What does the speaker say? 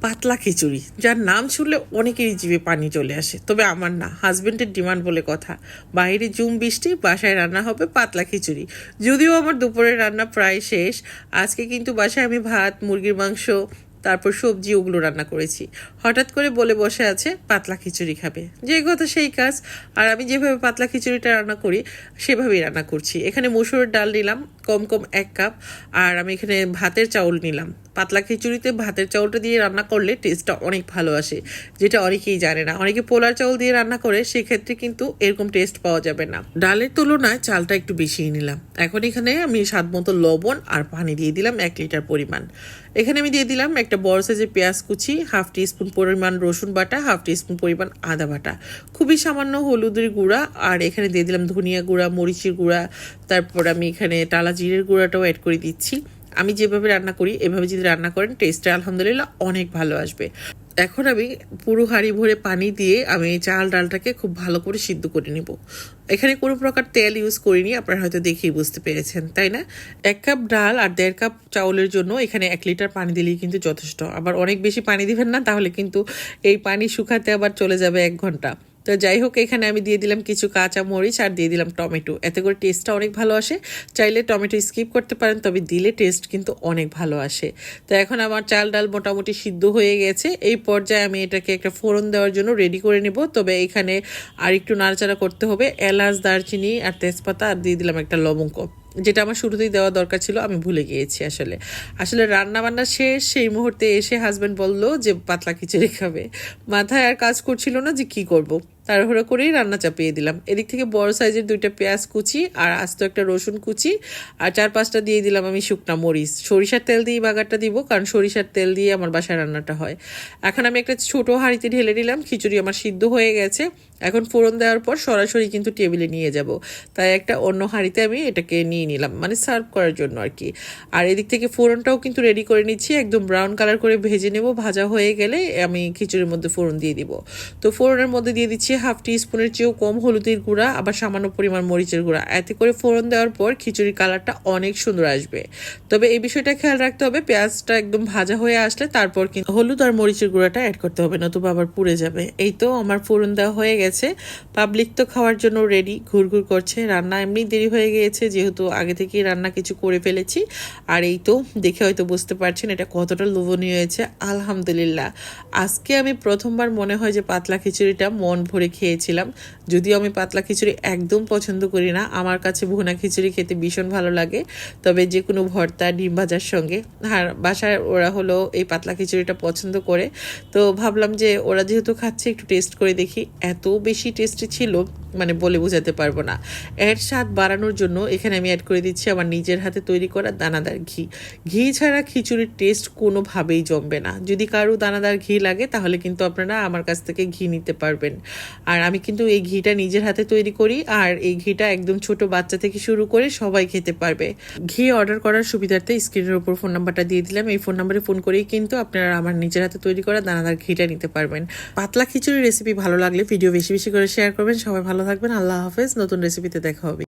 পাতলা খিচুড়ি, যার নাম শুনলে অনেকেরই জিভে পানি চলে আসে, তবে আমার না, হাজবেন্ডের ডিমান্ড বলে কথা। বাইরে জুম বৃষ্টি, বাসায় রান্না হবে পাতলা খিচুড়ি। যদিও আমার দুপুরের রান্না প্রায় শেষ, আজকে কিন্তু বাসায় আমি ভাত, মুরগির মাংস, তারপর সবজি ওগুলো রান্না করেছি। হঠাৎ করে বলে বসে আছে পাতলা খিচুড়ি খাবে, যে কথা সেই কাজ। আর আমি যেভাবে পাতলা খিচুড়িটা রান্না করি সেভাবেই রান্না করছি। এখানে মসুরের ডাল নিলাম কম কম 1 কাপ, আর আমি এখানে ভাতের চাউল নিলাম। পাতলা খিচুড়িতে ভাতের চাউলটা দিয়ে রান্না করলে টেস্টটা অনেক ভালো আসে, যেটা অনেকেই জানে না। অনেকে পোলার চাউল দিয়ে রান্না করে, সেক্ষেত্রে কিন্তু এরকম টেস্ট পাওয়া যাবে না। ডালের তুলনায় চালটা একটু বেশিই নিলাম। এখন এখানে আমি স্বাদ মতো লবণ আর পানি দিয়ে দিলাম 1 লিটার পরিমাণ। এখানে আমি দিয়ে দিলাম একটা বড় সাইজের পেঁয়াজ কুচি, 1/2 টিস্পুন পরিমাণ রসুন বাটা, 1/2 টিস্পুন পরিমাণ আদা বাটা, খুবই সামান্য হলুদের গুঁড়া, আর এখানে দিয়ে দিলাম ধনিয়া গুঁড়া, মরিচের গুঁড়া, তারপর আমি এখানে টালা জিরের গুঁড়াটাও অ্যাড করে দিচ্ছি। আমি যেভাবে রান্না করি এভাবে যদি রান্না করেন টেস্টটা আলহামদুলিল্লাহ অনেক ভালো আসবে। এখন আমি পুরো হাঁড়ি ভরে পানি দিয়ে আমি চাল ডালটাকে খুব ভালো করে সিদ্ধ করে নিব। এখানে কোনো প্রকার তেল ইউজ করিনি, আপনারা হয়তো দেখেই বুঝতে পেরেছেন, তাই না? 1 কাপ ডাল আর 1.5 কাপ চাউলের জন্য এখানে 1 লিটার পানি দিলেই কিন্তু যথেষ্ট। আবার অনেক বেশি পানি দিবেন না, তাহলে কিন্তু এই পানি শুকাতে আবার চলে যাবে 1 ঘন্টা। তো যাই হোক, এখানে আমি দিয়ে দিলাম কিছু কাঁচা মরিচ আর দিয়ে দিলাম টমেটো, এতে করে টেস্টটা অনেক ভালো আসে। চাইলে টমেটো স্কিপ করতে পারেন, তবে দিলে টেস্ট কিন্তু অনেক ভালো আসে। তো এখন আমার চাল ডাল মোটামুটি সিদ্ধ হয়ে গেছে। এই পর্যায়ে আমি এটাকে একটা ফোড়ন দেওয়ার জন্য রেডি করে নিব। তবে এখানে আর একটু নাড়াচাড়া করতে হবে। এলাচ, দারচিনি আর তেজপাতা, আর দিয়ে দিলাম একটা লবঙ্গ, যেটা আমার শুরুতেই দেওয়া দরকার ছিল, আমি ভুলে গিয়েছি। আসলে রান্না বান্না শেষ, সেই মুহূর্তে এসে হাজব্যান্ড বলল যে পাতলা খিচুড়ি খাবে। মাথায় আর কাজ করছিল না যে কি করব, তাড়াহুড়ো করেই রান্না চাপিয়ে দিলাম। এদিক থেকে বড় সাইজের 2টা পেঁয়াজ কুচি আর আস্ত একটা রসুন কুচি, আর 4-5টা দিয়ে দিলাম আমি শুকনা মরিচ। সরিষার তেল দিয়ে বাগারটা দিব, কারণ সরিষার তেল দিয়ে আমার বাসায় রান্নাটা হয়। এখন আমি একটা ছোট হাঁড়িতে ঢেলে নিলাম। খিচুড়ি আমার সিদ্ধ হয়ে গেছে। এখন ফোড়ন দেওয়ার পর সরাসরি কিন্তু টেবিলে নিয়ে যাব, তাই একটা অন্য হাঁড়িতে আমি এটাকে নিয়ে নিলাম, মানে সার্ভ করার জন্য আর কি। আর এদিক থেকে ফোড়নটাও কিন্তু রেডি করে নিচ্ছি, একদম ব্রাউন কালার করে ভেজে নেব। ভাজা হয়ে গেলে আমি খিচুড়ির মধ্যে ফোড়ন দিয়ে দিব। তো ফোড়নের মধ্যে দিয়ে দিচ্ছি 1/2 টিস্পুনের চেয়েও কম হলুদের গুঁড়া, আবার সামান্য পরিমাণ মরিচের গুঁড়া। এতে করে ফোড়ন দেওয়ার পর খিচুড়ির কালারটা অনেক সুন্দর আসবে। তবে এই বিষয়টা খেয়াল রাখতে হবে, পেঁয়াজটা একদম ভাজা হয়ে আসলে তারপর কিন্তু হলুদ আর মরিচের গুঁড়াটা অ্যাড করতে হবে, নতুবা আবার পুড়ে যাবে। এই তো আমার ফোড়ন দেওয়া হয়ে গেছে। পাবলিক তো খাওয়ার জন্য রেডি, ঘুরঘুর করছে। রান্না এমনি দেরি হয়ে গিয়েছে, যেহেতু আগে থেকেই রান্না কিছু করে ফেলেছি। আর এই তো দেখে হয়তো বুঝতে পারছেন এটা কতটা লোভনীয় হয়েছে। আলহামদুলিল্লাহ, আজকে আমি প্রথমবার মনে হয় যে পাতলা খিচুড়িটা মন ভরে খেয়েছিলাম। যদিও আমি পাতলা খিচুড়ি একদম পছন্দ করি না, আমার কাছে ভুনা খিচুড়ি খেতে ভীষণ ভালো লাগে, তবে যে কোনো ভর্তা, ডিম ভাজার সঙ্গে। আর বাসায় ওরা হলো এই পাতলা খিচুড়িটা পছন্দ করে, তো ভাবলাম যে ওরা যেহেতু খাচ্ছে একটু টেস্ট করে দেখি। এত বেশি টেস্টি ছিল, মানে বলে বোঝাতে পারবো না। এর স্বাদ বাড়ানোর জন্য এখানে আমি অ্যাড করে দিচ্ছি আমার নিজের হাতে তৈরি করা দানাদার ঘি। ঘি ছাড়া খিচুড়ির টেস্ট কোনোভাবেই জমবে না। যদি কারো দানাদার ঘি লাগে তাহলে কিন্তু আপনারা আমার কাছ থেকে ঘি নিতে পারবেন। আর আমি কিন্তু এই ঘিটা নিজের হাতে তৈরি করি, আর এই ঘিটা একদম ছোট বাচ্চা থেকে শুরু করে সবাই খেতে পারবে। ঘি অর্ডার করার সুবিধার্থে স্ক্রিনের উপর ফোন নাম্বারটা দিয়ে দিলাম, এই ফোন নাম্বারে ফোন করেই কিন্তু আপনারা আমার নিজের হাতে তৈরি করা দানাদার ঘিটা নিতে পারবেন। পাতলা খিচুড়ির রেসিপি ভালো লাগলে ভিডিও বেশি বেশি করে শেয়ার করবেন। সবাই ভালো থাকবেন, আল্লাহ হাফেজ। নতুন রেসিপিতে দেখা হবে।